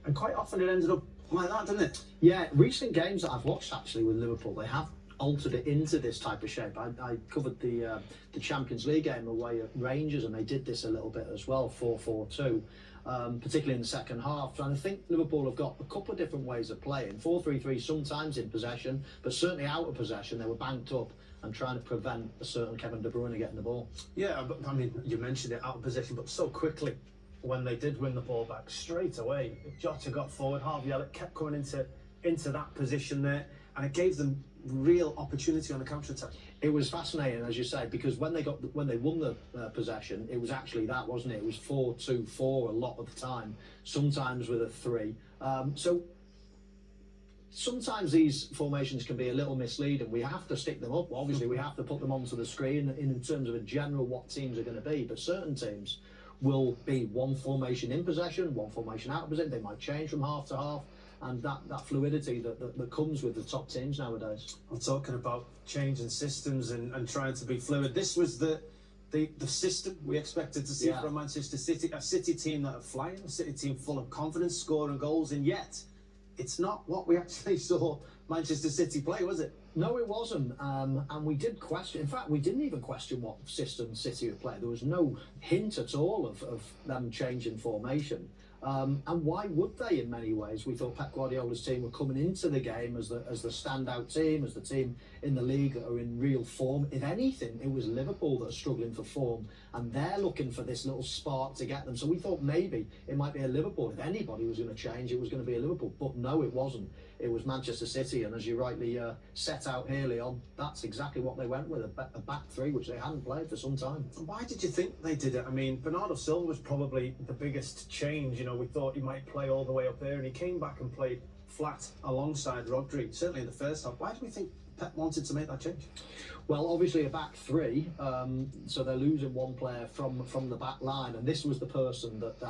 And quite often it ended up like that, didn't it? Yeah, recent games that I've watched actually with Liverpool, they have altered it into this type of shape. I covered the Champions League game away at Rangers, and they did this a little bit as well, 4-4-2, particularly in the second half. And I think Liverpool have got a couple of different ways of playing. 4-3-3 sometimes in possession, but certainly out of possession they were banked up and trying to prevent a certain Kevin De Bruyne getting the ball. Yeah, but I mean, you mentioned it, out of possession, but so quickly when they did win the ball back, straight away Jota got forward, Harvey Elliott kept coming into that position there, and it gave them real opportunity on the counter attack. It was fascinating, as you say, because when they won the possession, it was actually that, wasn't it? It was 4-2-4 a lot of the time, sometimes with a 3. So sometimes these formations can be a little misleading. We have to stick them up. Obviously, we have to put them onto the screen in terms of a general what teams are going to be. But certain teams will be one formation in possession, one formation out of possession. They might change from half to half, and that fluidity that comes with the top teams nowadays. I'm talking about changing systems and trying to be fluid. This was the system we expected to see from Manchester City, a City team that are flying, a City team full of confidence, scoring goals, and yet it's not what we actually saw Manchester City play, was it? No, it wasn't, and we did question. In fact, we didn't even question what system City would play. There was no hint at all of them changing formation. And why would they? In many ways, we thought Pep Guardiola's team were coming into the game as the standout team, as the team in the league that are in real form. If anything, it was Liverpool that are struggling for form, and they're looking for this little spark to get them. So we thought maybe it might be a Liverpool. If anybody was going to change, it was going to be a Liverpool. But no, it wasn't. It was Manchester City, and as you rightly set out here, Leon, that's exactly what they went with, a back 3, which they hadn't played for some time. Why did you think they did it? I mean, Bernardo Silva was probably the biggest change. You know, we thought he might play all the way up there, and he came back and played flat alongside Rodri, certainly in the first half. Why do we think Pep wanted to make that change? Well, obviously a back 3, so they're losing one player from the back line, and this was the person that